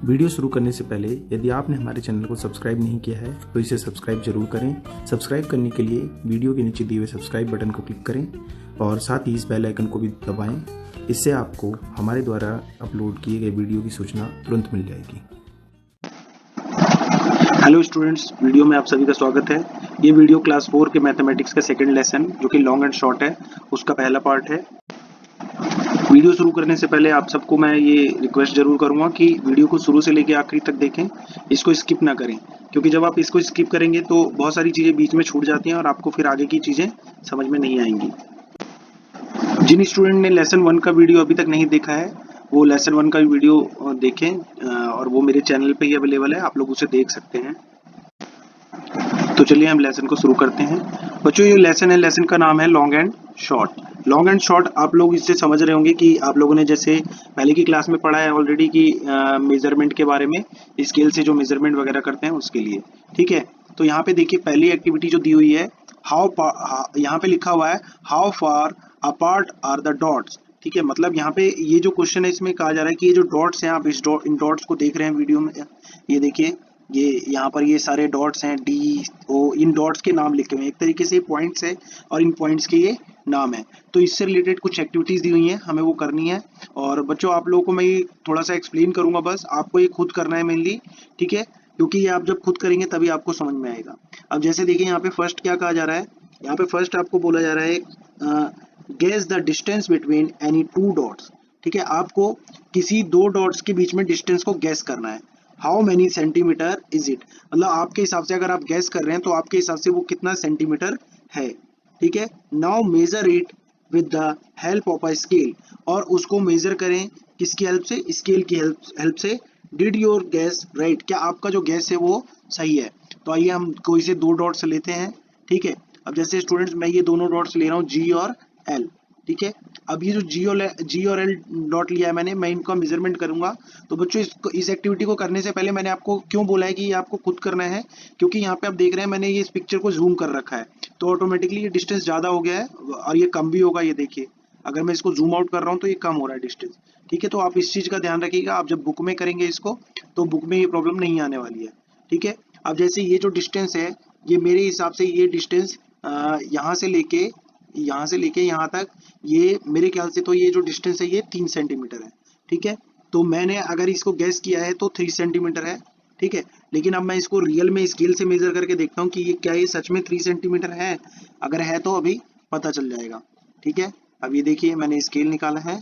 Video शुरू करने से पहले यदि आपने हमारे चैनल को सब्सक्राइब नहीं किया है तो इसे सब्सक्राइब जरूर करें। सब्सक्राइब करने के लिए वीडियो के नीचे दिए हुए सब्सक्राइब बटन को क्लिक करें और साथ ही इस बेल आइकन को भी दबाएं। इससे आपको हमारे द्वारा अपलोड किए गए वीडियो की सूचना तुरंत मिल जाएगी। हेलो स्टूडेंट्स, वीडियो में आप सभी का स्वागत है। ये वीडियो क्लास 4 के मैथमेटिक्स का सेकंड लेसन जो कि लॉन्ग एंड शॉर्ट है, उसका पहला पार्ट है। वीडियो शुरू करने से पहले आप सबको मैं ये रिक्वेस्ट जरूर करूंगा कि वीडियो को शुरू से लेकर आखिरी तक देखें, इसको स्किप ना करें, क्योंकि जब आप इसको स्किप करेंगे तो बहुत सारी चीज़ें बीच में छूट जाती हैं और आपको फिर आगे की चीज़ें समझ में नहीं आएंगी। जिन स्टूडेंट ने लेसन 1 का वीडियो अभी तक नहीं देखा है वो लेसन 1 का वीडियो देखें और वो मेरे चैनल पे ही अवेलेबल है, आप लोग उसे देख सकते हैं। तो चलिए हम लेसन को शुरू करते हैं। बच्चों ये लेसन है, लेसन का नाम है long and short. Long and short आप लोग इससे समझ रहे होंगे कि आप लोगों ने जैसे पहले की क्लास में पढ़ा है ऑलरेडी कि मेजरमेंट के बारे में, स्केल से जो मेजरमेंट वगैरह करते हैं उसके लिए। ठीक है, तो यहाँ पे देखिए पहली एक्टिविटी जो दी हुई है यहाँ पे लिखा हुआ है how far apart are the dots. ठीक है, मतलब यहाँ पे ये जो क्वेश्चन है इसमें कहा जा रहा है कि ये जो डॉट्स हैं, आप इन डॉट्स को देख रहे हैं वीडियो में, ये देखिए ये यहाँ पर ये सारे डॉट्स हैं डी ओ, इन डॉट्स के नाम लिखे हुए हैं, एक तरीके से पॉइंट्स है और इन पॉइंट्स के ये नाम है। तो इससे रिलेटेड कुछ एक्टिविटीज दी हुई हैं, हमें वो करनी है। और बच्चों आप लोगों को मैं ये थोड़ा सा एक्सप्लेन करूंगा, बस आपको ये खुद करना है मेनली। ठीक है, क्योंकि ये आप जब खुद करेंगे तभी आपको समझ में आएगा। अब जैसे देखिए यहाँ पे फर्स्ट क्या कहा जा रहा है, यहाँ पे फर्स्ट आपको बोला जा रहा है guess the distance between any two dots. ठीक है, आपको किसी दो डॉट्स के बीच में डिस्टेंस को गैस करना है। How many centimetre is it, मतलब आपके हिसाब से अगर आप गैस कर रहे हैं तो आपके हिसाब से वो कितना सेंटीमीटर है। ठीक है, now measure it with the help of a scale, और उसको मेजर करें किसकी हेल्प से, स्केल की हेल्प से। डिड योर गैस राइट, क्या आपका जो गैस है वो सही है। तो आइए हम कोई से दो डॉट्स लेते हैं। ठीक है, अब जैसे स्टूडेंट्स मैं ये दोनों डॉट्स ले रहा हूँ जी और एल। ठीक है, अब ये जो जी और एल डॉट लिया है मैंने, मैं इनका मेजरमेंट करूंगा। तो बच्चों इस एक्टिविटी को करने से पहले मैंने आपको क्यों बोला है कि ये आपको खुद करना है, क्योंकि यहाँ पे आप देख रहे हैं मैंने ये इस पिक्चर को जूम कर रखा है, तो ऑटोमेटिकली ये डिस्टेंस ज्यादा हो गया है और ये कम भी होगा। ये देखिए अगर मैं इसको जूम आउट कर रहा हूँ तो ये कम हो रहा है डिस्टेंस। ठीक है, तो आप इस चीज का ध्यान रखिएगा, आप जब बुक में करेंगे इसको तो बुक में ये प्रॉब्लम नहीं आने वाली है। ठीक है, अब जैसे ये जो डिस्टेंस है, ये मेरे हिसाब से ये डिस्टेंस यहाँ से लेके यहाँ तक, ये मेरे ख्याल से तो ये जो डिस्टेंस है ये 3 सेंटीमीटर है। ठीक है, तो मैंने अगर इसको गैस किया है तो 3 सेंटीमीटर है। ठीक है, लेकिन अब मैं इसको रियल में स्केल से मेजर करके देखता हूँ कि ये क्या ये सच में 3 सेंटीमीटर है। अगर है तो अभी पता चल जाएगा। ठीक है, अब ये देखिए मैंने स्केल निकाला है।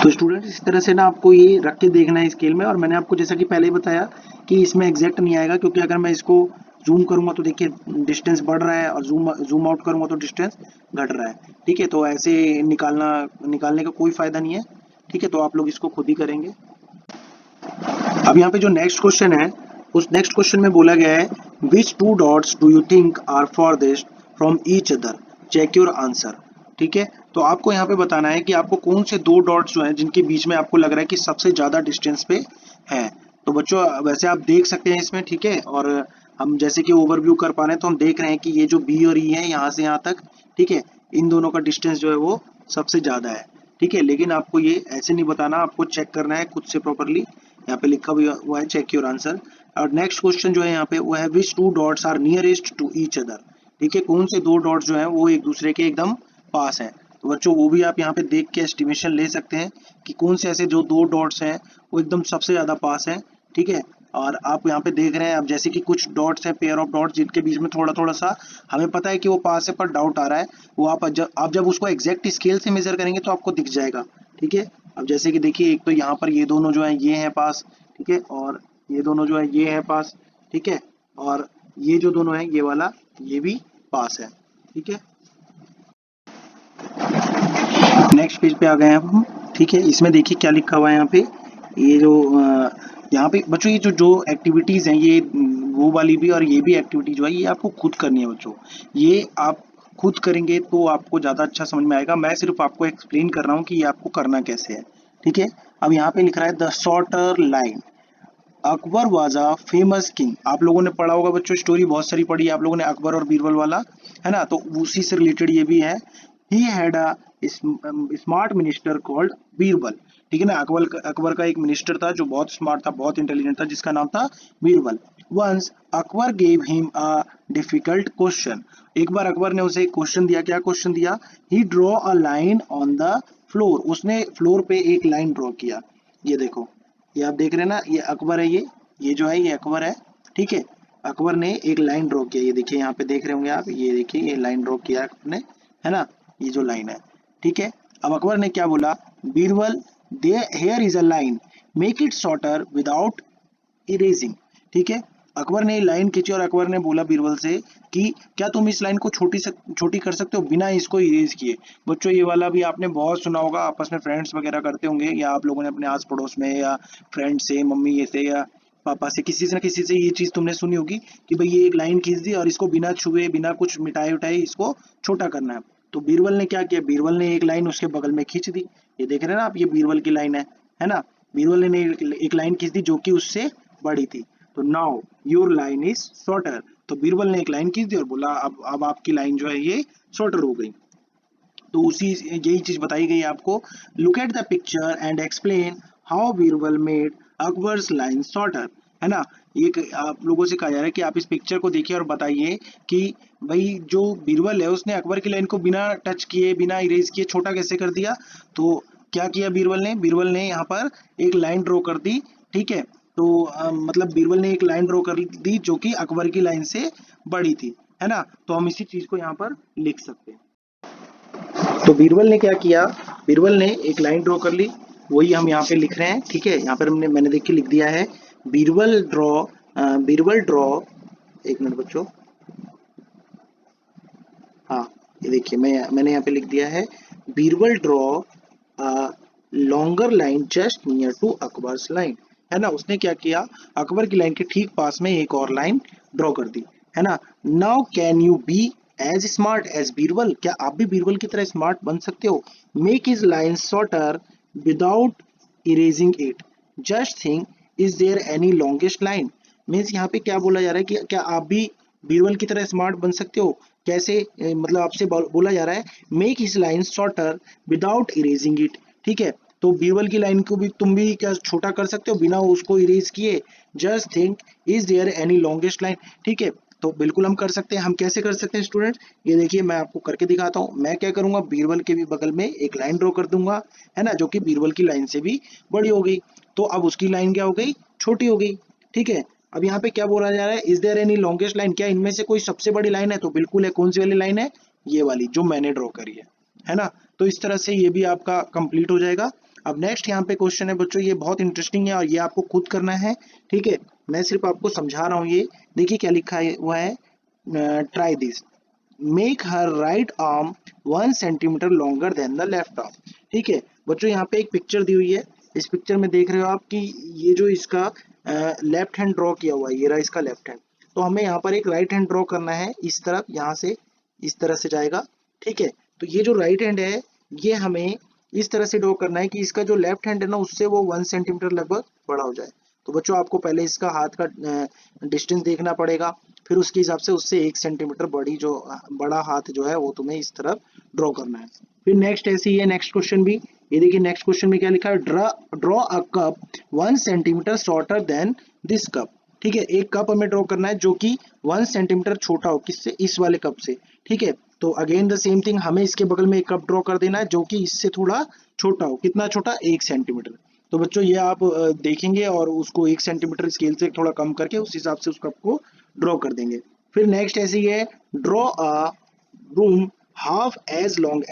तो स्टूडेंट इस तरह से ना आपको ये रख के देखना है स्केल में, और मैंने आपको जैसा कि पहले ही बताया कि इसमें एग्जैक्ट नहीं आएगा, क्योंकि अगर मैं इसको जूम करूंगा तो देखिए डिस्टेंस बढ़ रहा है और जूम आउट करूंगा तो डिस्टेंस घट रहा है। ठीक है, तो ऐसे निकालने का कोई फायदा नहीं है। ठीक है, तो आप लोग इसको खुद ही करेंगे। अब यहाँ पे जो नेक्स्ट क्वेश्चन है, उस नेक्स्ट क्वेश्चन में बोला गया है which two dots do you think are farthest from each other, check your answer. ठीक है, तो आपको यहाँ पे बताना है कि आपको कौन से दो डॉट्स जो हैं जिनके बीच में आपको लग रहा है कि सबसे ज्यादा डिस्टेंस पे है। तो बच्चों वैसे आप देख सकते हैं इसमें। ठीक है, और हम जैसे कि ओवरव्यू कर पा रहे हैं तो हम देख रहे हैं कि ये जो बी और ई है यहाँ से यहाँ तक, ठीक है, इन दोनों का डिस्टेंस जो है वो सबसे ज्यादा है। ठीक है, लेकिन आपको ये ऐसे नहीं बताना, आपको चेक करना है खुद से प्रॉपरली। यहाँ पे लिखा हुआ है चेक योर आंसर। और नेक्स्ट क्वेश्चन जो है यहाँ पे वो है which two dots are nearest to each other. ठीक है, कौन से दो डॉट्स जो है वो एक दूसरे के एकदम पास है। तो बच्चों वो भी आप यहाँ पे देख के एस्टिमेशन ले सकते हैं कि कौन से ऐसे जो दो डॉट्स हैं वो एकदम सबसे ज्यादा पास है। ठीक है, और आप यहाँ पे देख रहे हैं, अब जैसे कि कुछ डॉट्स हैं, पेयर ऑफ डॉट्स, जिनके बीच में थोड़ा थोड़ा सा हमें पता है कि वो पास है पर डाउट आ रहा है, वो आप जब उसको एग्जैक्ट स्केल से मेजर करेंगे तो आपको दिख जाएगा। ठीक है, अब जैसे कि देखिए एक तो यहाँ पर ये दोनों जो है ये हैं पास। ठीक है, और ये दोनों जो है ये है पास। ठीक है, और ये जो दोनों है ये वाला ये भी पास है। ठीक है, नेक्स्ट पेज पे आ गए हैं अब हम। ठीक है, इसमें देखिए क्या लिखा हुआ है यहाँ पे, ये जो यहाँ पे बच्चों ये जो एक्टिविटीज हैं, ये वो वाली भी और ये भी एक्टिविटी जो है ये आपको खुद करनी है बच्चों। ये आप खुद करेंगे तो आपको ज्यादा अच्छा समझ में आएगा, मैं सिर्फ आपको एक्सप्लेन कर रहा हूँ कि ये आपको करना कैसे है। ठीक है, अब यहाँ पे लिख रहा है the shorter line, Akbar was a famous king. आप लोगों ने पढ़ा होगा बच्चों, स्टोरी बहुत सारी पढ़ी है आप लोगों ने, अकबर और बीरबल वाला, है ना, तो उसी से रिलेटेड ये भी है। He had a smart minister called Birbal. ठीक है ना। अकबर का एक मिनिस्टर था जो बहुत स्मार्ट था, बहुत इंटेलिजेंट था, जिसका नाम था Birbal. Once Akbar gave him a difficult question, एक बार अकबर ने उसे एक क्वेश्चन दिया। क्या क्वेश्चन दिया? He draw a line on the floor, उसने फ्लोर पे एक लाइन ड्रॉ किया। ये देखो, ये आप देख रहे हैं ना, ये अकबर है, ये जो है ये अकबर है, ठीक है। अकबर ने एक लाइन ड्रॉ किया, ये देखिए यहाँ पे देख रहे होंगे आप, ये देखिए ये लाइन ड्रॉ किया अकबर ने, है ना, ये जो लाइन है, ठीक है। अब अकबर ने क्या बोला? Birbal, there is a line, make it shorter without erasing, ठीक है। अकबर ने लाइन खींची और अकबर ने बोला बीरबल से कि क्या तुम इस लाइन को छोटी कर सकते हो बिना इसको इरेज किए। बच्चों ये वाला भी आपने बहुत सुना होगा, आपस में फ्रेंड्स वगैरह करते होंगे, या आप लोगों ने अपने आस पड़ोस में या फ्रेंड से, मम्मी ये से या पापा से, किसी से ना किसी से ये चीज तुमने सुनी होगी कि भाई ये एक लाइन खींच दी और इसको बिना छुए बिना कुछ मिटाए उठाए इसको छोटा करना है। तो बीरबल ने क्या किया? बीरबल ने एक लाइन उसके बगल में खींच दी। ये देख रहे हैं ना आप, ये बीरबल की लाइन है ना। बीरबल ने एक लाइन खींच दी जो कि उससे बड़ी थी। तो now your line is shorter, तो बीरबल ने एक लाइन खींच दी और बोला अब आपकी लाइन जो है ये शॉर्टर हो गई। तो उसी यही चीज बताई गई आपको। Look at the picture and explain how Birbal made Akbar's line shorter, है ना। एक आप लोगों से कहा जा रहा है कि आप इस पिक्चर को देखिए और बताइए कि भाई जो बीरबल है उसने अकबर की लाइन को बिना टच किए बिना इरेज किए छोटा कैसे कर दिया। तो क्या किया बीरबल ने? बीरबल ने यहाँ पर एक लाइन ड्रॉ कर दी, ठीक है। तो मतलब बीरबल ने एक लाइन ड्रॉ कर दी जो कि अकबर की लाइन से बड़ी थी, है ना। तो हम इसी चीज को यहाँ पर लिख सकते हैं। तो बीरबल ने क्या किया? बीरबल ने एक लाइन ड्रॉ कर ली, वही हम यहाँ पे लिख रहे हैं, ठीक है। यहाँ पर मैंने देख के लिख दिया है, बीरबल ड्रॉ, बीरबल ड्रॉ, एक मिनट बच्चों, हाँ ये देखिए मैंने यहाँ पे लिख दिया है, Birbal draw longer line just near to Akbar's line, है ना। उसने क्या किया? अकबर की लाइन के ठीक पास में एक और लाइन ड्रॉ कर दी, है ना। Now can you be as smart as Birbal, क्या आप भी बीरबल की तरह स्मार्ट बन सकते हो? Make his line shorter without erasing it, just think is there any longest line. Means यहाँ पे क्या बोला जा रहा है कि क्या आप भी बीरबल की तरह स्मार्ट बन सकते हो? कैसे? मतलब आपसे बोला जा रहा है make his line shorter without erasing it, ठीक है। तो बीरबल की लाइन को भी तुम भी क्या छोटा कर सकते हो बिना उसको इरेज किए? Just think is there any longest line, ठीक है। तो बिल्कुल हम कर सकते हैं। हम कैसे कर सकते हैं स्टूडेंट्स? ये देखिए मैं आपको करके दिखाता हूँ। मैं क्या करूंगा, बीरबल के भी बगल में एक लाइन ड्रॉ कर दूंगा, है ना, जो कि बीरबल की लाइन से भी बड़ी हो गई। तो अब उसकी लाइन क्या हो गई? छोटी हो गई, ठीक है। अब यहाँ पे क्या बोला जा रहा है? Is there any longest line, क्या इनमें से कोई सबसे बड़ी लाइन है? तो बिल्कुल है। कौन सी वाली लाइन है? ये वाली जो मैंने ड्रॉ करी है ना। तो इस तरह से ये भी आपका कंप्लीट हो जाएगा। अब नेक्स्ट यहाँ पे क्वेश्चन है बच्चों, ये बहुत इंटरेस्टिंग है और ये आपको खुद करना है, ठीक है। मैं सिर्फ आपको समझा रहा हूँ। ये देखिए क्या लिखा है, हुआ है, try this, make her right arm 1 centimetre longer than the left arm, ठीक है। बच्चों यहाँ पे एक पिक्चर दी हुई है, इस पिक्चर में देख रहे हो आप कि ये जो इसका लेफ्ट हैंड ड्रॉ किया हुआ है, ये रहा इसका लेफ्ट हैंड। तो हमें यहाँ पर एक राइट हैंड ड्रॉ करना है, इस तरफ, यहाँ से इस तरह से जाएगा, ठीक है। तो ये जो राइट हैंड है ये हमें इस तरह से ड्रॉ करना है कि इसका जो लेफ्ट हैंड है ना उससे वो 1 सेंटीमीटर लगभग बड़ा हो जाए। तो बच्चों आपको पहले इसका हाथ का डिस्टेंस देखना पड़ेगा, फिर उसके हिसाब से उससे 1 सेंटीमीटर बड़ा हाथ जो है वो तुम्हें इस तरफ ड्रॉ करना है। फिर नेक्स्ट ऐसे ही है, नेक्स्ट क्वेश्चन भी, ये देखिए नेक्स्ट क्वेश्चन में क्या लिखा है, draw a cup 1 centimetre shorter than this cup, ठीक है। एक कप हमें ड्रॉ करना है जो कि 1 सेंटीमीटर छोटा हो, किससे? इस वाले कप से, ठीक है। तो अगेन द सेम थिंग, हमें इसके बगल में एक कप ड्रॉ कर देना है जो कि इससे थोड़ा छोटा हो। कितना छोटा? 1 सेंटीमीटर। तो बच्चों ये आप देखेंगे और उसको 1 सेंटीमीटर स्केल से थोड़ा कम करके उस हिसाब से उस कप को ड्रॉ कर देंगे। फिर नेक्स्ट ऐसे ही है, draw a room half as long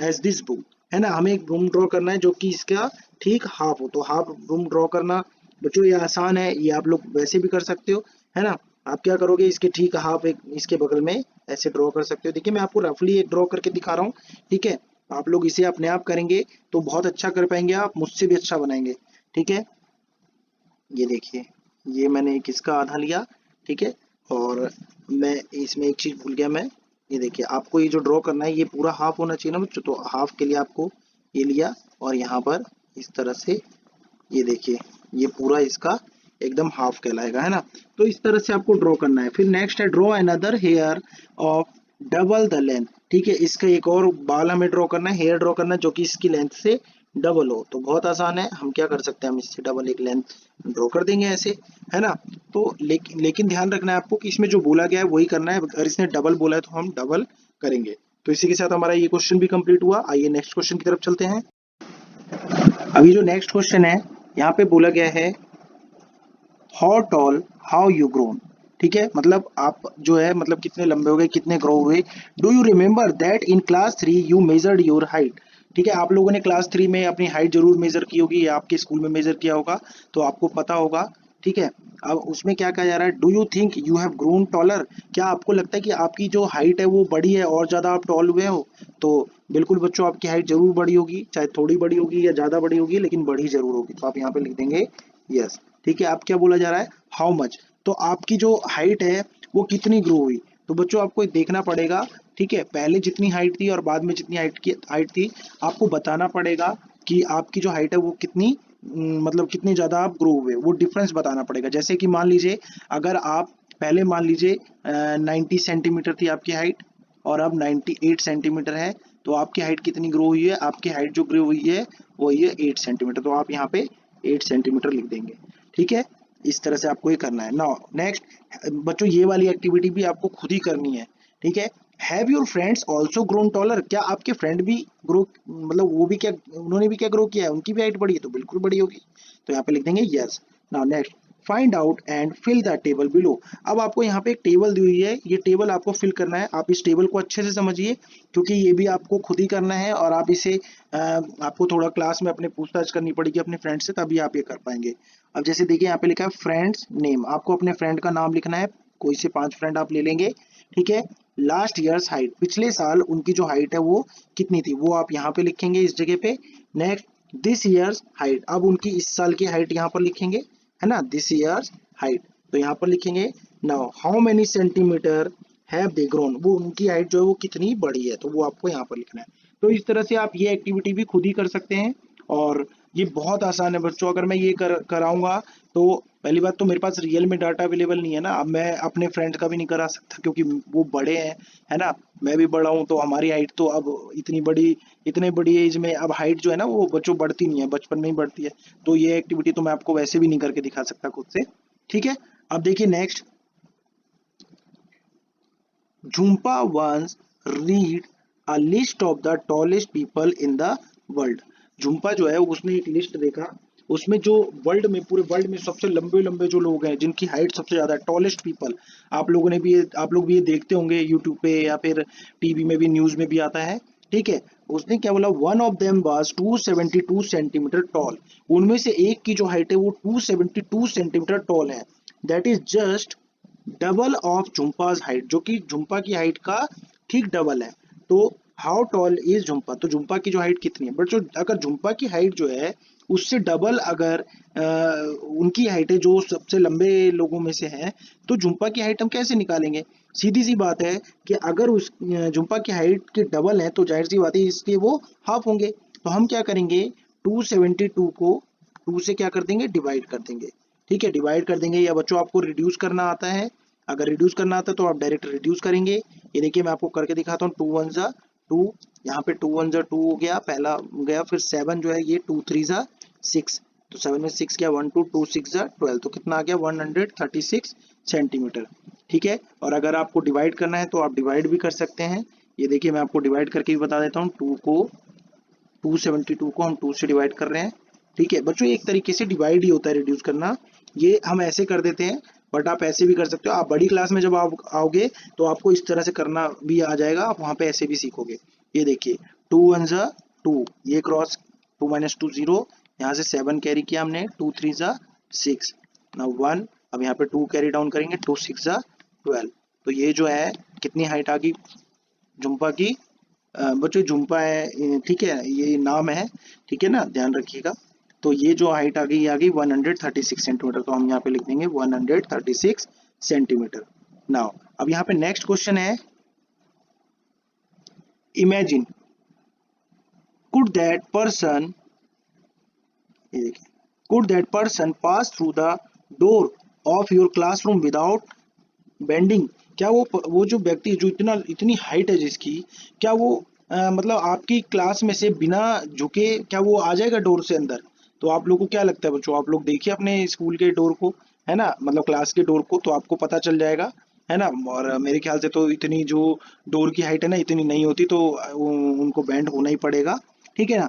as this book, है ना। हमें एक रूम ड्रॉ करना है जो कि इसका ठीक हाफ हो। तो हाफ रूम ड्रॉ करना बच्चों ये आसान है, ये आप लोग वैसे भी कर सकते हो, है ना। आप क्या करोगे, इसके ठीक हाफ एक इसके बगल में ऐसे ड्रॉ कर सकते हो। देखिए मैं आपको रफली एक ड्रॉ करके दिखा रहा हूँ, ठीक है। आप लोग इसे अपने आप करेंगे तो बहुत अच्छा कर पाएंगे, आप मुझसे भी अच्छा बनाएंगे, ठीक है। ये देखिए, ये मैंने एक इसका आधा लिया, ठीक है। और मैं इसमें एक चीज भूल गया मैं, ये देखिए आपको ये जो ड्रॉ करना है ये पूरा हाफ होना चाहिए ना बच्चों। तो हाफ के लिए आपको ये लिया और यहाँ पर इस तरह से, ये देखिए ये पूरा इसका एकदम हाफ कहलाएगा, है ना। तो इस तरह से आपको ड्रॉ करना है। फिर नेक्स्ट है, draw another hair of double the length, ठीक है। इसका एक और बाल हमें ड्रॉ करना है, हेयर ड्रॉ करना है जो कि इसकी लेंथ से डबल हो। तो बहुत आसान है, हम क्या कर सकते हैं, हम इससे डबल एक लेंथ ड्रॉ कर देंगे ऐसे, है ना। तो लेकिन ध्यान रखना है आपको कि इसमें जो बोला गया है वही करना है, अगर इसने डबल बोला है तो हम डबल करेंगे। तो इसी के साथ हमारा ये क्वेश्चन भी कंप्लीट हुआ। आइए नेक्स्ट क्वेश्चन की तरफ चलते हैं। अभी जो नेक्स्ट क्वेश्चन है यहाँ पे बोला गया है how tall how you grown. ठीक है, मतलब आप जो है मतलब कितने लंबे हो गए, कितने ग्रो हुए। Do you remember that in class 3 you measured your height. ठीक है, आप लोगों ने क्लास 3 में अपनी हाइट जरूर मेजर की होगी या आपके स्कूल में मेजर किया होगा, तो आपको पता होगा। ठीक है, अब उसमें क्या कहा जा रहा है, do you think you have grown taller. क्या आपको लगता है कि आपकी जो हाइट है वो बड़ी है और ज्यादा आप टॉल हुए हो। तो बिल्कुल बच्चों, आपकी हाइट जरूर बड़ी होगी, चाहे थोड़ी बड़ी होगी या ज्यादा बड़ी होगी, लेकिन बड़ी जरूर होगी। तो आप यहाँ पे लिख देंगे यस। ठीक है, अब क्या बोला जा रहा है, हाउ मच। तो आपकी जो हाइट है वो कितनी ग्रो हुई। तो बच्चों आपको देखना पड़ेगा, ठीक है, पहले जितनी हाइट थी और बाद में जितनी हाइट थी, आपको बताना पड़ेगा कि आपकी जो हाइट है वो कितनी मतलब कितनी ज्यादा आप ग्रो हुए, वो डिफरेंस बताना पड़ेगा। जैसे कि मान लीजिए अगर आप पहले मान लीजिए 90 सेंटीमीटर थी आपकी हाइट और अब 98 सेंटीमीटर है, तो आपकी हाइट कितनी ग्रो हुई है, आपकी हाइट जो ग्रो हुई है वो ये 8 सेंटीमीटर। तो आप यहाँ पे 8 सेंटीमीटर लिख देंगे। ठीक है, इस तरह से आपको ये करना है। नाउ नेक्स्ट बच्चों, ये वाली एक्टिविटी भी आपको खुद ही करनी है। ठीक है, have your friends also grown taller. क्या आपके फ्रेंड भी ग्रो, मतलब वो भी क्या, उन्होंने भी क्या ग्रो किया है, उनकी भी हाइट बढ़ी है। तो बिल्कुल बड़ी होगी, तो यहाँ पे लिख देंगे yes. Now next, find out and fill the table below. अब आपको यहाँ पे एक टेबल दी हुई है, ये टेबल आपको फिल करना है। आप इस टेबल को अच्छे से समझिए क्योंकि ये भी आपको खुद ही करना है और आप इसे आपको थोड़ा क्लास में अपने पूछताछ करनी पड़ेगी अपने फ्रेंड से, तभी आप ये कर पाएंगे। अब जैसे देखिए यहाँ पे लिखा है फ्रेंड्स नेम, आपको अपने फ्रेंड का नाम लिखना है। कोई से 5 फ्रेंड आप ले लेंगे। ठीक है, लास्ट ईयर्स हाइट, पिछले साल उनकी जो हाइट है वो कितनी थी, वो आप यहाँ पे लिखेंगे इस जगह पे। नेक्स्ट, दिस ईयर्स हाइट, अब उनकी इस साल की हाइट यहाँ पर लिखेंगे, है ना, दिस ईयर्स हाइट, तो यहाँ पर लिखेंगे। Now how many centimetre have they grown, वो उनकी हाइट जो है वो कितनी बड़ी है, तो वो आपको यहाँ पर लिखना है। तो इस तरह से आप ये एक्टिविटी भी खुद ही कर सकते हैं और ये बहुत आसान है बच्चों। अगर मैं ये कराऊंगा तो पहली बात तो मेरे पास रियल में डाटा अवेलेबल नहीं है ना, अब मैं अपने फ्रेंड का भी नहीं करा सकता क्योंकि वो बड़े हैं, है ना, मैं भी बड़ा हूँ, तो हमारी हाइट तो अब इतने बड़ी एज में अब हाइट जो है ना वो बच्चों बढ़ती नहीं है, बचपन में ही बढ़ती है। तो ये एक्टिविटी तो मैं आपको वैसे भी नहीं करके दिखा सकता खुद से। ठीक है, अब देखिए next, Jhumpa once read a list of the tallest people in the world. Jhumpa जो है उसने एक लिस्ट देखा, उसमें जो वर्ल्ड में, पूरे वर्ल्ड में सबसे लंबे लंबे जो लोग हैं जिनकी हाइट सबसे ज्यादा है, टॉलेस्ट पीपल, आप लोग भी ये देखते होंगे यूट्यूब पे या फिर टीवी में भी, न्यूज में भी आता है। ठीक है, उसने क्या बोला, one of them was 272 centimetre tall. उनमें से एक की जो हाइट है वो 272 सेंटीमीटर टॉल है। That is just double of Jhumpa's height, जो कि झुम्पा की हाइट का ठीक डबल है। तो हाउ टॉल इज झुम्पा, तो झुम्पा की जो हाइट कितनी है। बट जो अगर झुम्पा की हाइट जो है उससे डबल अगर उनकी हाइट है जो सबसे लंबे लोगों में से है, तो झुम्पा की हाइट हम कैसे निकालेंगे। सीधी सी बात है कि अगर उस झुम्पा की हाइट के डबल है तो जाहिर सी बात है इसलिए वो हाफ होंगे। तो हम क्या करेंगे, 272 को 2 से क्या कर देंगे, डिवाइड कर देंगे। ठीक है, डिवाइड कर देंगे। या बच्चों आपको रिड्यूस करना आता है, अगर रिड्यूस करना आता है तो आप डायरेक्ट रिड्यूस करेंगे। ये देखिए मैं आपको करके दिखाता हूँ, 2 1 जा 2, यहाँ पे 2 1 जा 2 हो गया, पहला गया, फिर 7 जो है ये 2 3 जा 6, तो 7 में 6 गया 1 2 2 6 जा 12, तो कितना आ गया 136 सेंटीमीटर। ठीक है, और अगर आपको डिवाइड करना है तो आप डिवाइड भी कर सकते हैं। ये देखिए मैं आपको डिवाइड करके भी बता देता हूँ, 272 को हम 2 से डिवाइड कर रहे हैं। ठीक है बच्चों, एक तरीके से डिवाइड ही होता है रिड्यूस करना, ये हम ऐसे कर देते हैं, बट आप ऐसे भी कर सकते हो। आप बड़ी क्लास में जब आप आओगे तो आपको इस तरह से करना भी आ जाएगा, आप वहां पे ऐसे भी सीखोगे। ये देखिए 2 1 जा 2, ये क्रॉस 2 माइनस 2 0, यहाँ से 7 कैरी किया हमने, 2 3 जा 6, नाउ 1, अब यहाँ पे 2 कैरी डाउन करेंगे, 2 6 जा 12। तो ये जो है कितनी हाइट आ गई झुम्पा की, बच्चों झुम्पा है, ठीक है, ये नाम है, ठीक है ना, ध्यान रखिएगा। तो ये जो हाइट आ गई, ये आ गई 136 सेंटीमीटर, तो हम यहाँ पे लिख देंगे 136 सेंटीमीटर। नाउ अब यहाँ पे नेक्स्ट क्वेश्चन है, इमेजिन कुड दैट पर्सन, ये देखिए, could that person pass through the door of your classroom without bending. क्या वो जो व्यक्ति जो इतनी हाइट है जिसकी, क्या वो मतलब आपकी क्लास में से बिना झुके क्या वो आ जाएगा डोर से अंदर? तो आप लोगों को क्या लगता है बच्चों, आप लोग देखिए अपने स्कूल के डोर को, है ना, मतलब क्लास के डोर को, तो आपको पता चल जाएगा, है ना। और मेरे ख्याल से तो इतनी जो डोर की हाइट है ना इतनी नहीं होती, तो उनको बेंड होना ही पड़ेगा, ठीक है ना।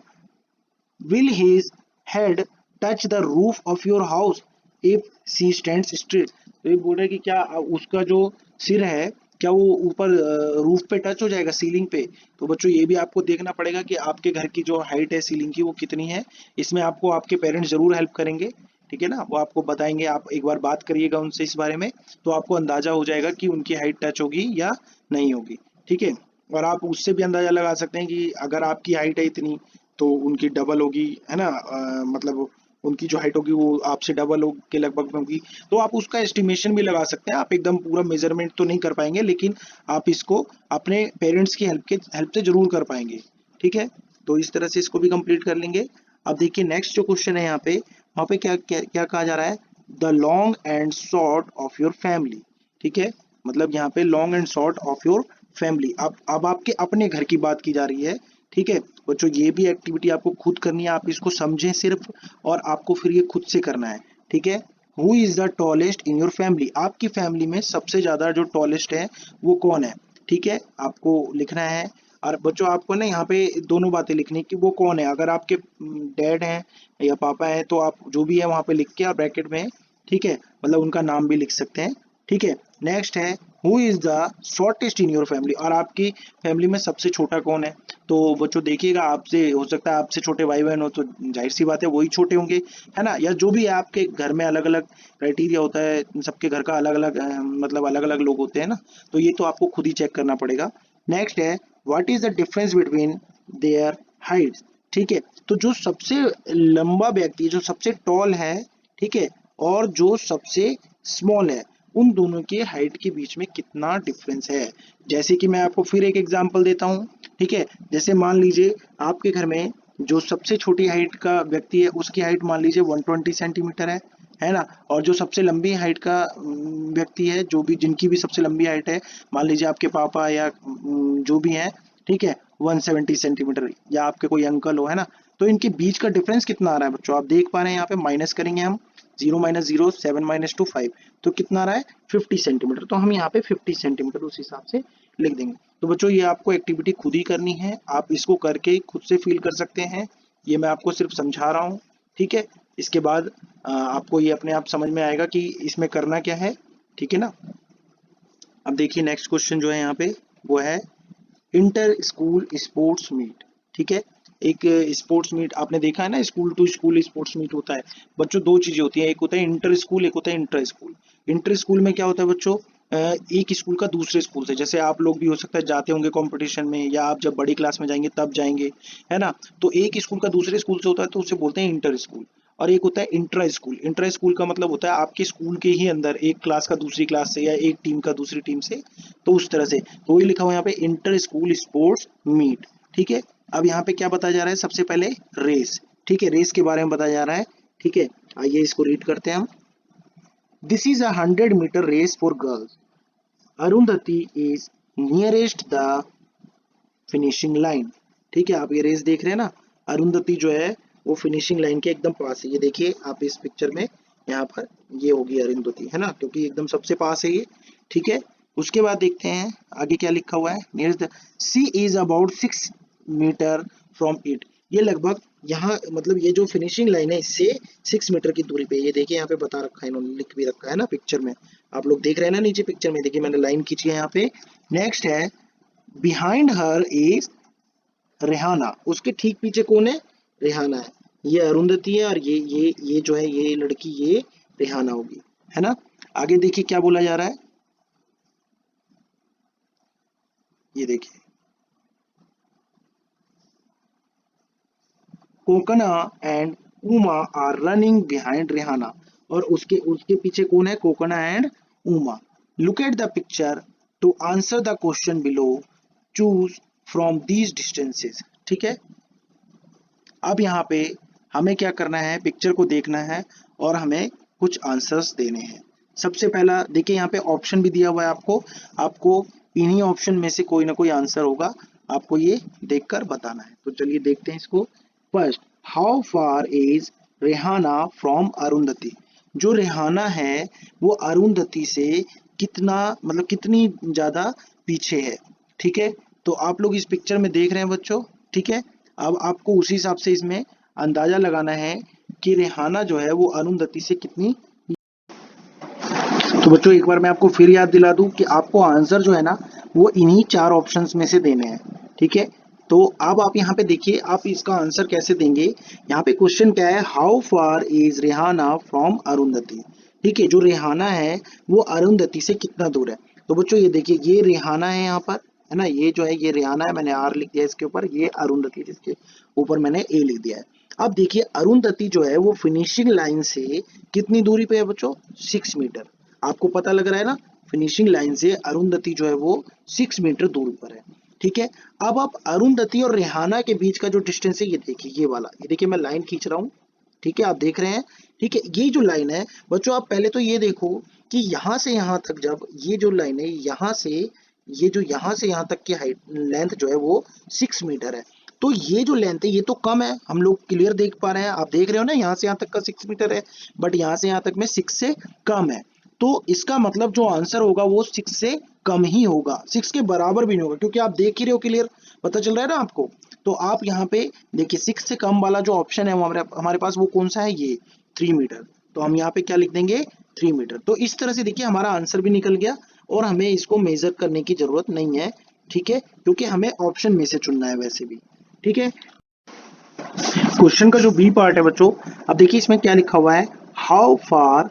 Will his head touch the roof of your house if she stands straight? तो ये बोल रहा है कि क्या उसका जो सिर है क्या वो ऊपर रूफ पे टच हो जाएगा, सीलिंग पे? तो बच्चों ये भी आपको देखना पड़ेगा कि आपके घर की जो हाइट है सीलिंग की वो कितनी है। इसमें आपको आपके पेरेंट्स जरूर हेल्प करेंगे, ठीक है ना, वो आपको बताएंगे। आप एक बार बात करिएगा उनसे इस बारे में, तो आपको अंदाजा हो जाएगा कि उनकी हाइट टच होगी या नहीं होगी, ठीक है। और आप उससे भी अंदाजा लगा सकते हैं कि अगर आपकी हाइट है इतनी तो उनकी डबल होगी, है ना, मतलब उनकी जो हाइट होगी वो आपसे डबल हो के लगभग में होगी। तो आप उसका एस्टिमेशन भी लगा सकते हैं। आप एकदम पूरा मेजरमेंट तो नहीं कर पाएंगे, लेकिन आप इसको अपने पेरेंट्स की हेल्प से जरूर कर पाएंगे, ठीक है। तो इस तरह से इसको भी कंप्लीट कर लेंगे। अब देखिए नेक्स्ट जो क्वेश्चन है यहाँ पे, वहाँ पे क्या क्या क्या कहा जा रहा है, the long and short of your family, ठीक है। मतलब यहाँ पे long and short of your family, अब आपके अपने घर की बात की जा रही है, ठीक है। बच्चों ये भी एक्टिविटी आपको खुद करनी है, आप इसको समझें सिर्फ, और आपको फिर ये खुद से करना है, ठीक है। Who is the tallest in your family, आपकी फैमिली में सबसे ज्यादा जो टॉलेस्ट है वो कौन है, ठीक है, आपको लिखना है। और बच्चों आपको ना यहाँ पे दोनों बातें लिखनी कि वो कौन है। अगर आपके डैड हैं या पापा हैं तो आप जो भी है वहाँ पे लिख के आप ब्रैकेट में, ठीक है, मतलब उनका नाम भी लिख सकते हैं, ठीक है। नेक्स्ट है who is the shortest in your family, और आपकी फैमिली में सबसे छोटा कौन है। तो बच्चों देखिएगा, आपसे हो सकता है आपसे छोटे भाई बहन हो तो जाहिर सी बात है वही छोटे होंगे, है ना, या जो भी है आपके घर में अलग अलग क्राइटेरिया होता है, सबके घर का अलग अलग मतलब अलग अलग लोग होते हैं ना, तो ये तो आपको खुद ही चेक करना पड़ेगा। नेक्स्ट है what is the difference between their Heights, ठीक है। तो जो सबसे लंबा व्यक्ति, जो सबसे टॉल है, ठीक है, और जो सबसे स्मॉल है, उन दोनों के हाइट के बीच में कितना डिफरेंस है। जैसे कि मैं आपको फिर एक एग्जांपल देता हूँ, ठीक है। जैसे मान लीजिए आपके घर में जो सबसे छोटी हाइट का व्यक्ति है उसकी हाइट मान लीजिए 120 सेंटीमीटर है ना। और जो सबसे लंबी हाइट का व्यक्ति है, जो भी जिनकी भी सबसे लंबी हाइट है, मान लीजिए आपके पापा या जो भी हैं, ठीक है, 170 सेंटीमीटर, या आपके कोई अंकल हो, है ना। तो इनके बीच का डिफरेंस कितना आ रहा है बच्चों, आप देख पा रहे हैं यहाँ पे, माइनस करेंगे हम, 0 माइनस 0 7 माइनस 2 5, तो कितना आ रहा है 50 सेंटीमीटर। तो हम यहाँ पे 50 सेंटीमीटर उस हिसाब से लिख देंगे। तो बच्चों ये आपको एक्टिविटी खुद ही करनी है, आप इसको करके खुद से फील कर सकते हैं, ये मैं आपको सिर्फ समझा रहा हूँ, ठीक है। इसके बाद आपको ये अपने आप समझ में आएगा कि इसमें करना क्या है, ठीक है ना। अब देखिए नेक्स्ट क्वेश्चन जो है यहाँ पे वो है इंटर स्कूल स्पोर्ट्स मीट, ठीक है। एक स्पोर्ट्स मीट आपने देखा है ना, school to school sports meet होता है बच्चों। दो चीजें होती हैं, एक होता है इंटर स्कूल, एक होता है इंटर स्कूल। इंटर स्कूल में क्या होता है बच्चों, एक स्कूल का दूसरे स्कूल से, जैसे आप लोग भी हो सकता है जाते होंगे कंपटीशन में, या आप जब बड़ी क्लास में जाएंगे तब जाएंगे, है ना। तो एक स्कूल का दूसरे स्कूल से होता है तो उसे बोलते हैं इंटर स्कूल। और एक होता है इंट्रा स्कूल। इंट्रा स्कूल का मतलब होता है आपके स्कूल के ही अंदर एक क्लास का दूसरी क्लास से, या एक टीम का दूसरी टीम से, तो उस तरह से। तो ये लिखा हुआ है यहाँ पे इंटर स्कूल स्पोर्ट्स मीट, ठीक है। अब यहाँ पे क्या बताया जा रहा है, सबसे पहले रेस, ठीक है, रेस के बारे में बताया जा रहा है, ठीक है। आइए इसको रीड करते हैं हम। This is 100 metre race for girls, Arundhati is nearest the finishing line, ठीक है। आप ये रेस देख रहे हैं ना, अरुंधति जो है वो फिनिशिंग लाइन के एकदम पास है। ये देखिए आप इस पिक्चर में, यहाँ पर ये होगी अरुंधति, है ना, क्योंकि एकदम सबसे पास है ये, ठीक है। उसके बाद देखते हैं आगे क्या लिखा हुआ है, near the sea is about 6 metre from it, ये लगभग यहाँ, मतलब ये जो फिनिशिंग लाइन है इससे 6 मीटर की दूरी पे, ये देखिए यहाँ पे बता रखा है, इन्होंने लिख भी रखा है ना पिक्चर में, आप लोग देख रहे हैं ना नीचे पिक्चर में, देखिए मैंने लाइन खींची है यहाँ पे। नेक्स्ट है बिहाइंड हर इज रेहाना, उसके ठीक पीछे कौन है, रेहाना है। ये अरुंधति है, और ये जो है ये लड़की, ये रेहाना होगी, है ना। आगे देखिए क्या बोला जा रहा है, ये देखिए Konkona and Uma are running behind Rehana, और उसके उसके पीछे कौन है, Konkona and Uma. Look at the picture to answer the question below, choose from these distances, ठीक है। अब यहाँ पे हमें क्या करना है, पिक्चर को देखना है और हमें कुछ आंसर्स देने हैं। सबसे पहला देखिए यहाँ पे ऑप्शन भी दिया हुआ है आपको, आपको इन्हीं ऑप्शन में से कोई ना कोई आंसर होगा, आपको ये देखकर बताना है। तो चलिए देखते हैं इसको। First, how far is Rehana from Arundhati. जो रेहाना है वो अरुंधति से कितना मतलब कितनी ज्यादा पीछे है। ठीक है, तो आप लोग इस पिक्चर में देख रहे हैं बच्चों। ठीक है, अब आपको उसी हिसाब से इसमें अंदाजा लगाना है कि रेहाना जो है वो अरुंधति से कितनी। तो बच्चों एक बार मैं आपको फिर याद दिला दूं कि आपको आंसर जो है ना वो इन्हीं 4 ऑप्शंस में से देने हैं। ठीक है, तो अब आप यहाँ पे देखिए आप इसका आंसर कैसे देंगे। यहाँ पे क्वेश्चन क्या है, how far is Rehana from Arundhati. ठीक है, जो रेहाना है वो अरुंधति से कितना दूर है। तो बच्चों ये देखिए ये रेहाना है यहाँ पर, है ना, ये जो है ये रेहाना है, मैंने आर लिख दिया इसके ऊपर, ये अरुंधति जिसके ऊपर मैंने ए लिख दिया है। अब देखिए अरुंधति जो है वो फिनिशिंग लाइन से कितनी दूरी पे है बच्चों, 6 मीटर। आपको पता लग रहा है ना, फिनिशिंग लाइन से अरुंधति जो है वो 6 मीटर दूर पर है। ठीक है, अब आप अरुंधति और रेहाना के बीच का जो डिस्टेंस है ये देखिए, ये वाला, ये देखिए मैं लाइन खींच रहा हूँ। ठीक है, आप देख रहे हैं। ठीक है, ये जो लाइन है बच्चों आप पहले तो ये देखो कि यहाँ से यहाँ तक, जब ये जो लाइन है यहाँ से ये जो यहाँ से यहाँ तक की हाइट लेंथ जो है वो 6 मीटर है। तो ये जो लेंथ है ये तो कम है, हम लोग क्लियर देख पा रहे हैं, आप देख रहे हो ना, यहाँ से यहाँ तक का 6 मीटर है, बट यहाँ से यहाँ तक में 6 से कम है। तो इसका मतलब जो आंसर होगा वो 6 से कम ही होगा, 6 के बराबर भी नहीं होगा, क्योंकि आप देख ही रहे हो, क्लियर पता चल रहा है ना आपको। तो आप यहाँ पे देखिए 6 से कम वाला जो ऑप्शन है वो हमारे पास वो कौन सा है, ये 3 मीटर। तो हम यहाँ पे क्या लिख देंगे, 3 मीटर। तो इस तरह से देखिए हमारा आंसर भी निकल गया और हमें इसको मेजर करने की जरूरत नहीं है। ठीक है, क्योंकि हमें ऑप्शन में से चुनना है वैसे भी। ठीक है, क्वेश्चन का जो बी पार्ट है बच्चों, अब देखिए इसमें क्या लिखा हुआ है, how far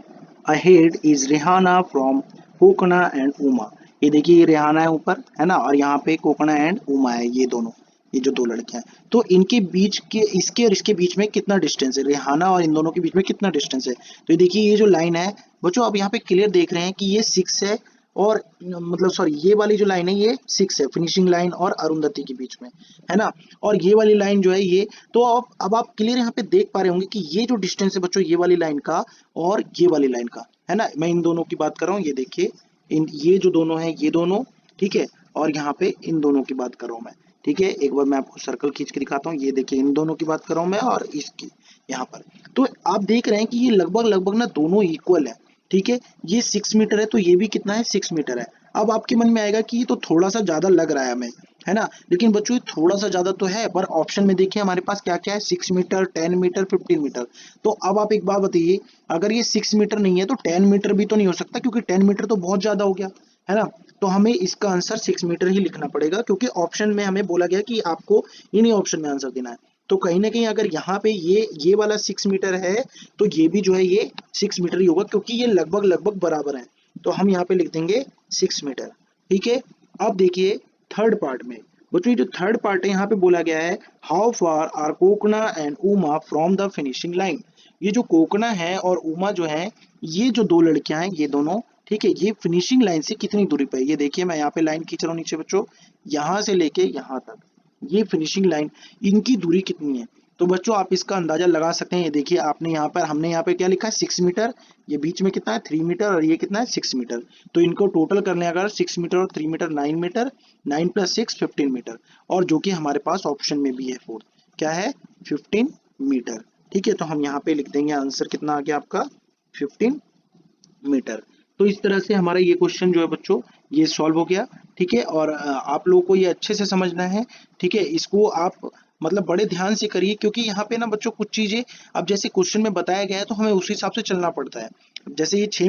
ahead is Rehana from Konkona and Uma. ये देखिए ये रेहाना है ऊपर, है ना, और यहाँ पे कोकना एंड उमा है, ये दोनों, ये जो दो लड़कियां हैं। तो इनके बीच के, इसके और इसके बीच में कितना डिस्टेंस है, रेहाना और इन दोनों के बीच में कितना डिस्टेंस है। तो ये देखिए ये जो लाइन है बच्चों आप यहाँ पे क्लियर देख रहे हैं कि ये 6 है, और मतलब सॉरी ये वाली जो लाइन है ये 6 है, फिनिशिंग लाइन और अरुंधति के बीच में, है ना। और ये वाली लाइन जो है ये, तो अब आप क्लियर यहाँ पे देख पा रहे होंगे कि ये जो डिस्टेंस है बच्चों ये वाली लाइन का और ये वाली लाइन का, है ना, मैं इन दोनों की बात कर रहा हूँ। ये देखिए ये जो दोनों है ये दोनों, ठीक है, और यहाँ पे इन दोनों की बात कर रहा हूँ मैं। ठीक है, एक बार मैं आपको सर्कल खींच के दिखाता हूँ। ये देखिए इन दोनों की बात कर रहा हूँ मैं और इसकी यहाँ पर। तो आप देख रहे हैं कि ये लगभग लगभग ना दोनों इक्वल है। ठीक है, ये 6 मीटर है तो ये भी कितना है, 6 मीटर है। अब आपके मन में आएगा कि ये तो थोड़ा सा ज्यादा लग रहा है हमें, है ना, लेकिन बच्चों ये थोड़ा सा ज्यादा तो है, पर ऑप्शन में देखिए हमारे पास क्या क्या है, 6 मीटर, 10 मीटर, 15 मीटर। तो अब आप एक बात बताइए, अगर ये 6 मीटर नहीं है तो 10 मीटर भी तो नहीं हो सकता, क्योंकि 10 मीटर तो बहुत ज्यादा हो गया, है ना। तो हमें इसका आंसर 6 मीटर ही लिखना पड़ेगा, क्योंकि ऑप्शन में हमें बोला गया कि आपको इन्हीं ऑप्शन में आंसर देना है। तो कहीं ना कहीं अगर यहाँ पे ये वाला 6 मीटर है तो ये भी जो है ये 6 मीटर ही होगा, क्योंकि ये लगभग लगभग बराबर है। तो हम यहाँ पे लिख देंगे 6 मीटर। ठीक है, अब देखिए थर्ड पार्ट में बच्चों, जो थर्ड पार्ट है यहाँ पे बोला गया है, how far are Konkona and Uma from the finishing line. ये जो कोकना है और उमा जो है, ये जो दो लड़कियां हैं ये दोनों, ठीक है, ये फिनिशिंग लाइन से कितनी दूरी पे है। ये देखिए मैं यहाँ पे लाइन खींच रहा हूँ नीचे बच्चों, यहाँ से लेके यहाँ तक ये फिनिशिंग लाइन, इनकी दूरी कितनी है। तो बच्चों आप इसका अंदाजा लगा सकते हैं। ये देखिए आपने यहाँ पर, हमने यहाँ पे क्या लिखा है, 6 मीटर, ये बीच में कितना है 3 मीटर, और ये कितना है 6 मीटर। तो इनको टोटल करने अगर 6 मीटर और 3 मीटर 9 मीटर, 9 + 6 15 मीटर, और जो कि हमारे पास ऑप्शन में भी है फोर्थ, क्या है 15 मीटर। ठीक है, तो हम यहाँ पे लिख देंगे आंसर कितना आ गया आपका 15 मीटर। तो इस तरह से हमारा ये क्वेश्चन जो है बच्चों ये सॉल्व हो गया। ठीक है, और आप लोगों को ये अच्छे से समझना है। ठीक है, इसको आप मतलब बड़े ध्यान से करिए, क्योंकि यहाँ पे ना बच्चों कुछ चीजें अब जैसे क्वेश्चन में बताया गया है तो हमें उसी हिसाब से चलना पड़ता है। जैसे ये 6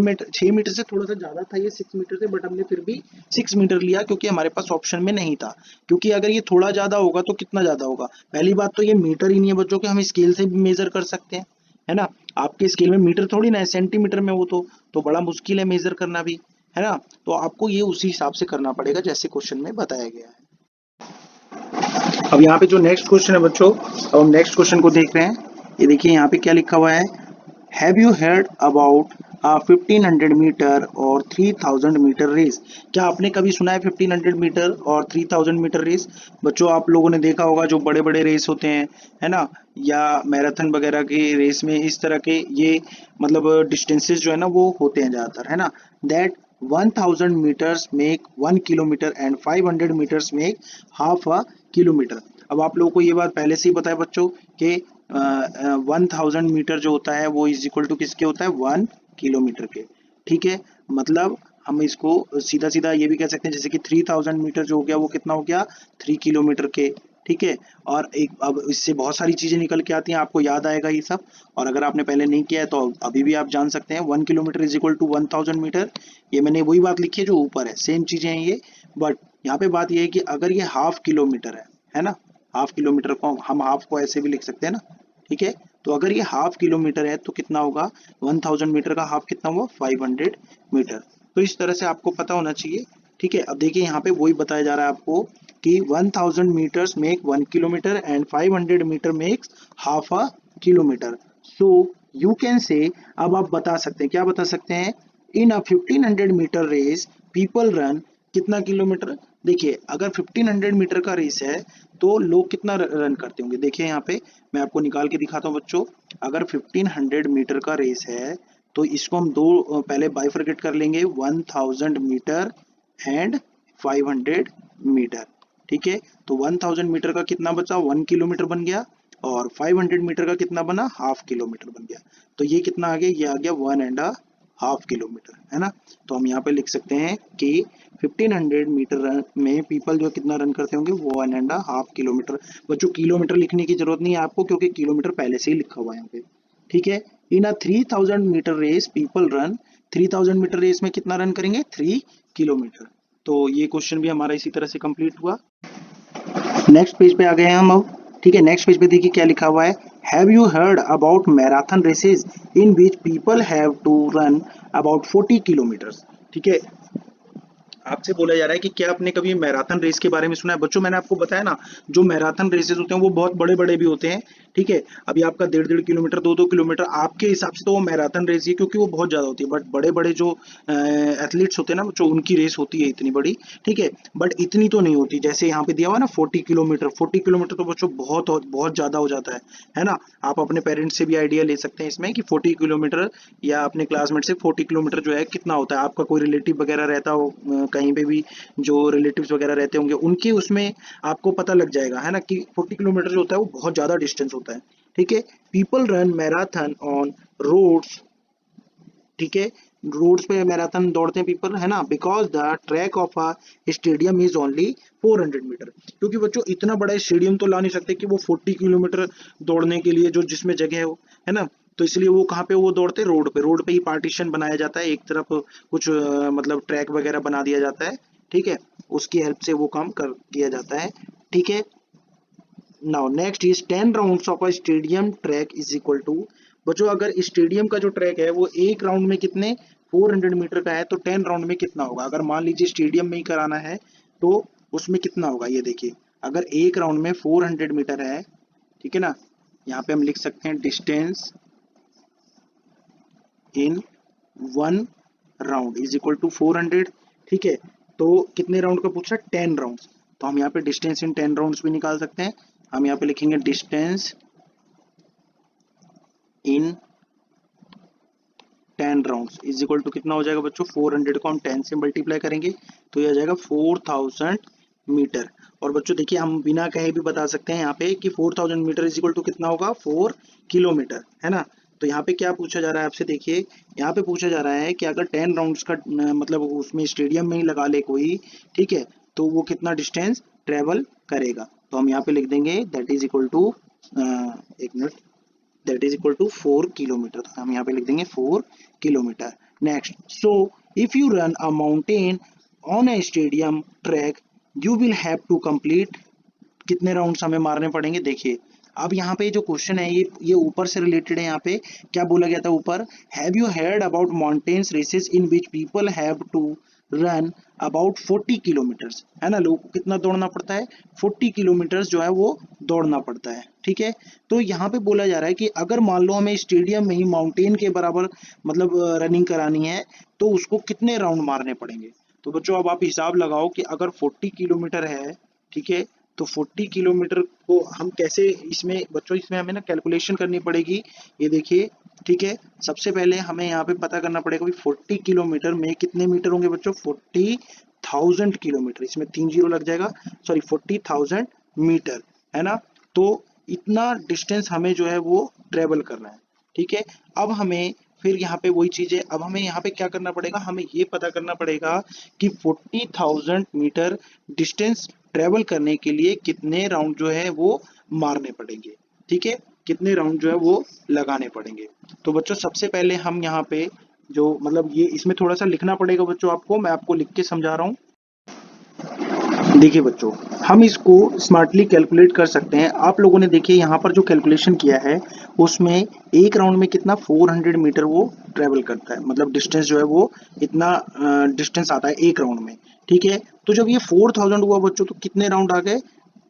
मीटर से थोड़ा सा ज्यादा था ये 6 मीटर से, बट हमने फिर भी 6 मीटर लिया क्योंकि हमारे पास ऑप्शन में नहीं था। क्योंकि अगर ये थोड़ा ज्यादा होगा तो कितना ज्यादा होगा, पहली बात तो ये मीटर ही नहीं है बच्चों के, हम स्केल से भी मेजर कर सकते हैं, है ना। आपके स्केल में मीटर थोड़ी ना है, सेंटीमीटर में वो तो बड़ा मुश्किल है मेजर करना भी, है ना। तो आपको ये उसी हिसाब से करना पड़ेगा जैसे क्वेश्चन में बताया गया है। अब यहाँ पे जो नेक्स्ट क्वेश्चन है बच्चों, अब हम नेक्स्ट क्वेश्चन को देख रहे हैं। ये देखिए यहाँ पे क्या लिखा हुआ है, have you heard about 1500 metre और 3000 मीटर रेस। क्या आपने कभी सुना है 1500 मीटर और 3000 मीटर रेस। बच्चों आप लोगों ने देखा होगा जो बड़े बड़े रेस होते हैं, है ना, या मैराथन वगैरह के रेस में इस तरह के ये मतलब डिस्टेंसेस जो है ना वो होते हैं ज्यादातर, है ना। That 1000 meters make 1 kilometer and 500 meters make half a kilometer। अब आप लोगों को ये बात पहले से ही पता है बच्चों कि 1000 मीटर जो होता है वो इज इक्वल टू किसके होता है 1 किलोमीटर के। ठीक है, मतलब हम इसको सीधा सीधा ये भी कह सकते हैं जैसे कि 3000 मीटर जो हो गया वो कितना हो गया 3 किलोमीटर के। ठीक है, और एक अब इससे बहुत सारी चीजें निकल के आती हैं, आपको याद आएगा ये सब। और अगर आपने पहले नहीं किया है तो अभी भी आप जान सकते हैं 1 kilometre is equal to 1000 metre. ये मैंने वही बात लिखी है जो ऊपर है, सेम चीजें हैं ये। बट यहाँ पे बात ये है कि अगर ये हाफ किलोमीटर है ना, हाफ किलोमीटर को हम हाफ को ऐसे भी लिख सकते हैं ना। ठीक है, तो अगर ये हाफ किलोमीटर है तो कितना होगा 1000 मीटर का हाफ कितना हुआ 500 मीटर। तो इस तरह से आपको पता होना चाहिए। ठीक है, अब देखिए यहाँ पे वही बताया जा रहा है आपको कि 1000 meters make 1 kilometer and 500 meter makes half a kilometer। So you can say, अब आप बता सकते हैं, क्या बता सकते हैं, in a 1500 meter race people run कितना किलोमीटर। देखिए अगर 1500 मीटर का रेस है तो लोग कितना रन करते होंगे। देखिए यहाँ पे मैं आपको निकाल के दिखाता हूँ बच्चों। अगर 1500 मीटर का रेस है तो इसको हम दो पहले बाइफरकेट कर लेंगे, 1000 मीटर एंड 500 मीटर। ठीक है, तो 1000 मीटर का कितना बचा 1 किलोमीटर बन गया, और 500 मीटर का कितना बना हाफ किलोमीटर बन गया। तो ये कितना आ गया, ये आ गया 1.5 किलोमीटर, है ना। तो हम यहाँ पे लिख सकते हैं कि 1500 मीटर में पीपल जो कितना रन करते होंगे वो 1.5 किलोमीटर। बच्चों किलोमीटर लिखने की जरूरत नहीं है आपको क्योंकि किलोमीटर पहले से ही लिखा हुआ है यहाँ पे। ठीक है, in a 3000 metre race people run, 3000 metre race में कितना रन करेंगे 3 किलोमीटर। तो ये क्वेश्चन भी हमारा इसी तरह से कंप्लीट हुआ। नेक्स्ट पेज पे आ गए हैं हम अब। ठीक है, नेक्स्ट पेज पे देखिए क्या लिखा हुआ है, have you heard about marathon races in which people have to run about 40 kilometres. ठीक है, आपसे बोला जा रहा है कि क्या आपने कभी मैराथन रेस के बारे में सुना है। बच्चों मैंने आपको बताया ना, जो मैराथन रेसेस होते हैं वो बहुत बड़े बड़े भी होते हैं। ठीक है, अभी आपका 1.5 किलोमीटर 2 किलोमीटर आपके हिसाब से तो वो मैराथन रेस ही, क्योंकि वो बहुत ज्यादा होती है। बट बड़े बड़े जो एथलीट्स होते हैं ना बच्चों, उनकी रेस होती है इतनी बड़ी। ठीक है, बट इतनी तो नहीं होती जैसे यहाँ पे दिया हुआ ना 40 किलोमीटर। 40 किलोमीटर तो बच्चों बहुत बहुत ज्यादा हो जाता है ना। आप अपने पेरेंट्स से भी आइडिया ले सकते हैं इसमें कि 40 किलोमीटर या अपने क्लासमेट से 40 किलोमीटर जो है कितना होता है। आपका कोई रिलेटिव वगैरह रहता हो कहीं पे भी, जो रिलेटिव्स वगैरह रहते होंगे उनके उसमें आपको पता लग जाएगा, है ना, कि 40 किलोमीटर जो होता है वो बहुत ज्यादा डिस्टेंस होता है। ठीक है, people run marathon on roads. ठीक है, रोड्स पे मैराथन दौड़ते हैं पीपल, है ना, because the track of a stadium is only 400 metre. क्योंकि बच्चों इतना बड़ा स्टेडियम तो ला नहीं सकते कि वो 40 किलोमीटर दौड़ने के लिए जो जिसमें जगह हो, है ना। तो इसलिए वो कहाँ पे वो दौड़ते, रोड पे ही पार्टीशन बनाया जाता है, एक तरफ कुछ मतलब ट्रैक वगैरह बना दिया जाता है। ठीक है, उसकी हेल्प से वो काम कर किया जाता है। ठीक है, now next is 10 rounds of a stadium track is equal to. बच्चों अगर स्टेडियम का जो ट्रैक है वो एक राउंड में कितने 400 मीटर का है तो 10 राउंड में कितना होगा। अगर मान लीजिए स्टेडियम में ही कराना है तो उसमें कितना होगा, ये देखिए अगर एक राउंड में 400 मीटर है, ठीक है ना, यहाँ पे हम लिख सकते हैं distance in 1 round is equal to 400। ठीक है, तो कितने राउंड का पूछा 10 राउंड्स, तो हम यहाँ पे डिस्टेंस इन 10 राउंड्स भी निकाल सकते हैं। हम यहाँ पे लिखेंगे distance in 10 rounds is equal to कितना हो जाएगा बच्चों 400 को हम 10 से मल्टीप्लाई करेंगे तो ये आ जाएगा 4000 मीटर। और बच्चों देखिए हम बिना कहे भी बता सकते हैं यहाँ पे कि 4000 मीटर इज इक्वल टू कितना होगा 4 किलोमीटर, है ना। तो यहाँ पे क्या पूछा जा रहा है आपसे, देखिए यहाँ पे पूछा जा रहा है कि अगर 10 राउंड्स का मतलब उसमें स्टेडियम में ही लगा ले कोई, ठीक है, तो वो कितना डिस्टेंस ट्रेवल करेगा। तो हम यहाँ पे लिख देंगे दैट इज इक्वल टू, एक minute, that is equal to 4 kilometre. तो हम यहाँ पे लिख देंगे 4 kilometre. Next, so if you run a mountain on a stadium track you will have to complete, कितने राउंड्स हमें मारने पड़ेंगे। देखिए अब यहाँ पे जो क्वेश्चन है ये ऊपर से रिलेटेड है। यहाँ पे क्या बोला गया था ऊपर, have you heard about mountains races in which people have to run about 40 kilometres, है ना। लोगों को कितना दौड़ना पड़ता है 40 किलोमीटर्स जो है वो दौड़ना पड़ता है। ठीक है, तो यहाँ पे बोला जा रहा है कि अगर मान लो हमें स्टेडियम में ही माउंटेन के बराबर मतलब रनिंग करानी है तो उसको कितने राउंड मारने पड़ेंगे। तो बच्चों अब आप हिसाब लगाओ कि अगर 40 किलोमीटर है, ठीक है, तो 40 किलोमीटर को हम कैसे, इसमें बच्चों इसमें हमें ना कैलकुलेशन करनी पड़ेगी। ये देखिए ठीक है, सबसे पहले हमें यहाँ पे पता करना पड़ेगा कि 40 किलोमीटर में कितने मीटर होंगे बच्चों, 40,000 किलोमीटर, इसमें 3 जीरो लग जाएगा, सॉरी 40,000 मीटर, है ना। तो इतना डिस्टेंस हमें जो है वो ट्रेवल करना है, ठीक है। अब हमें फिर यहाँ पे वही चीज है, अब हमें यहाँ पे क्या करना पड़ेगा, हमें ये पता करना पड़ेगा कि 40,000 मीटर डिस्टेंस ट्रेवल करने के लिए कितने राउंड जो है वो मारने पड़ेंगे, ठीक है, कितने राउंड जो है वो लगाने पड़ेंगे। तो बच्चों सबसे पहले हम यहाँ पे जो मतलब ये इसमें थोड़ा सा लिखना पड़ेगा बच्चों आपको, मैं आपको लिख के समझा रहा हूँ। देखिए बच्चों, हम इसको स्मार्टली कैलकुलेट कर सकते हैं। आप लोगों ने देखिए यहाँ पर जो कैलकुलेशन किया है उसमें एक राउंड में कितना 400 मीटर वो ट्रेवल करता है, मतलब डिस्टेंस जो है वो इतना डिस्टेंस आता है एक राउंड में, ठीक है। तो जब ये 4000 हुआ बच्चों तो कितने राउंड आ गए,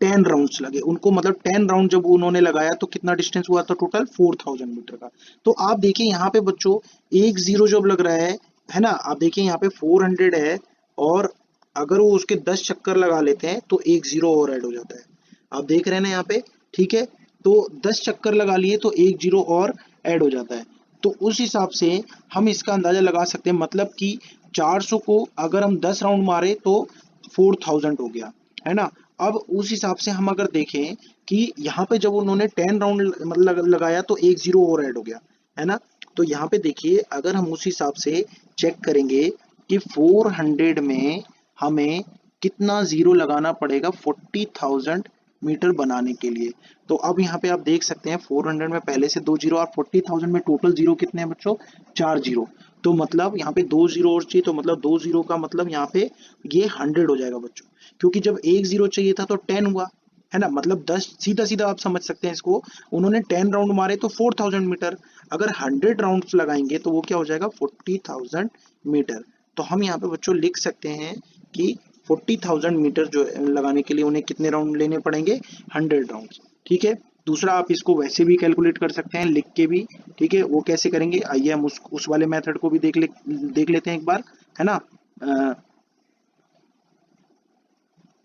10 राउंड्स लगे उनको, मतलब 10 राउंड जब उन्होंने लगाया तो कितना डिस्टेंस हुआ था टोटल 4000 मीटर का। तो आप देखिए यहाँ पे बच्चों एक जीरो जब लग रहा है ना, आप देखिए यहाँ पे 400 है, और अगर वो उसके 10 चक्कर लगा लेते हैं तो एक जीरो और ऐड हो जाता है, आप देख रहे हैं ना यहाँ पे, ठीक है। तो 10 चक्कर लगा लिए तो एक जीरो और ऐड हो जाता है। तो उस हिसाब से हम इसका अंदाजा लगा सकते हैं, मतलब कि 400 को अगर हम 10 राउंड मारे तो 4000 हो गया, है ना। अब उस हिसाब से हम अगर देखें कि यहाँ पे जब उन्होंने 10 राउंड मतलब लगाया तो एक जीरो और ऐड हो गया, है ना। तो यहाँ पे देखिए अगर हम उस हिसाब से चेक करेंगे कि 400 में हमें कितना जीरो लगाना पड़ेगा 40,000 मीटर बनाने के लिए। तो अब यहाँ पे आप देख सकते हैं 400 में पहले से 2 जीरो और 40,000 में टोटल जीरो कितने हैं बच्चों, 4 जीरो। तो मतलब यहाँ पे 2 जीरो और चाहिए, तो मतलब 2 जीरो का मतलब यहाँ पे ये 100 हो जाएगा बच्चों, क्योंकि जब एक जीरो चाहिए था तो 10 हुआ, है ना, मतलब 10, सीधा सीधा आप समझ सकते हैं इसको। उन्होंने 10 राउंड मारे तो 4000 मीटर, अगर 100 राउंड्स लगाएंगे तो वो क्या हो जाएगा 40,000 मीटर। तो हम यहाँ पे बच्चों लिख सकते हैं कि 40,000 मीटर जो लगाने के लिए उन्हें कितने राउंड लेने पड़ेंगे, 100 राउंड, ठीक है। दूसरा आप इसको वैसे भी कैलकुलेट कर सकते हैं लिख के भी, ठीक है। वो कैसे करेंगे, आइए हम उस वाले मेथड को भी देख लेते हैं एक बार, है ना।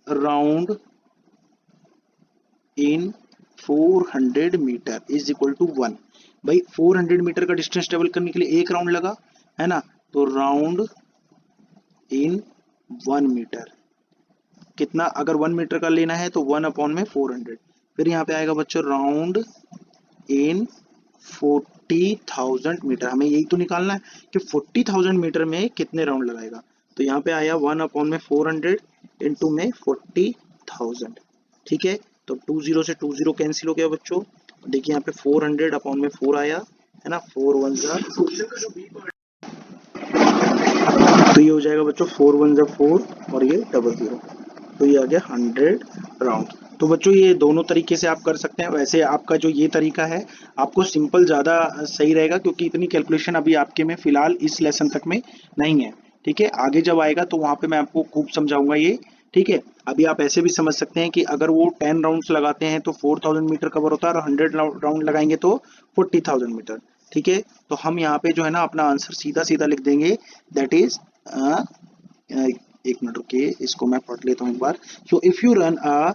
Round in 400 metre is equal to 1। भाई 400 मीटर का डिस्टेंस ट्रेवल करने के लिए एक राउंड लगा, है ना। तो राउंड इन 1 मीटर कितना, अगर 1 मीटर का लेना है तो 1/400। फिर यहाँ पे आएगा बच्चों राउंड इन 40,000 मीटर, हमें यही तो निकालना है कि 40,000 मीटर में कितने राउंड लगाएगा। तो यहाँ पे आया 1/400 इंटू में 40,000, ठीक है। तो 2 जीरो से 2 जीरो कैंसिल हो गया बच्चों। देखिए यहाँ पे 400/4 आया, है ना, 4 1 जा, तो ये हो जाएगा बच्चों 4 1 जा 4 और ये डबल जीरो, तो ये आ गया 100 राउंड। तो बच्चों ये दोनों तरीके से आप कर सकते हैं। वैसे आपका जो ये तरीका है आपको सिंपल ज़्यादा सही रहेगा, क्योंकि इतनी कैलकुलेशन अभी आपके में फिलहाल इस लेसन तक में नहीं है, ठीक है। आगे जब आएगा तो वहाँ पे मैं आपको खूब समझाऊंगा ये, ठीक है। अभी आप ऐसे भी समझ सकते हैं कि अगर वो 10 राउंड्स लगाते हैं तो 4000 मीटर कवर होता है, और 100 राउंड लगाएंगे तो 40,000 मीटर, ठीक है। तो हम यहाँ पे जो है ना अपना आंसर सीधा सीधा लिख देंगे, दैट इज एक मिनट रुकिए, इसको मैं पढ़ लेता हूँ एक बार। So if you run a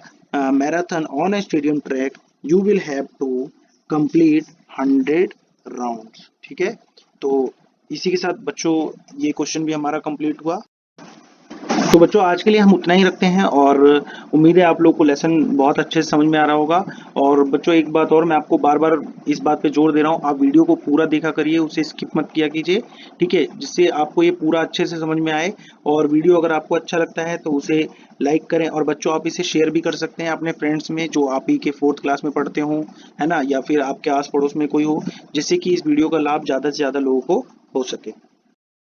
marathon on a stadium track you will have to complete 100 rounds, ठीक है। तो इसी के साथ बच्चों ये क्वेश्चन भी हमारा कंप्लीट हुआ। तो बच्चों आज के लिए हम उतना ही रखते हैं, और उम्मीद है आप लोग को लेसन बहुत अच्छे से समझ में आ रहा होगा। और बच्चों एक बात और मैं आपको बार बार इस बात पे जोर दे रहा हूँ, आप वीडियो को पूरा देखा करिए, उसे स्किप मत किया कीजिए, ठीक है, जिससे आपको ये पूरा अच्छे से समझ में आए। और वीडियो अगर आपको अच्छा लगता है तो उसे लाइक करें, और बच्चों आप इसे शेयर भी कर सकते हैं अपने फ्रेंड्स में जो आप ही के 4th क्लास में पढ़ते हों, है ना, या फिर आपके आस पड़ोस में कोई हो, जिससे कि इस वीडियो का लाभ ज़्यादा से ज़्यादा लोगों को हो सके।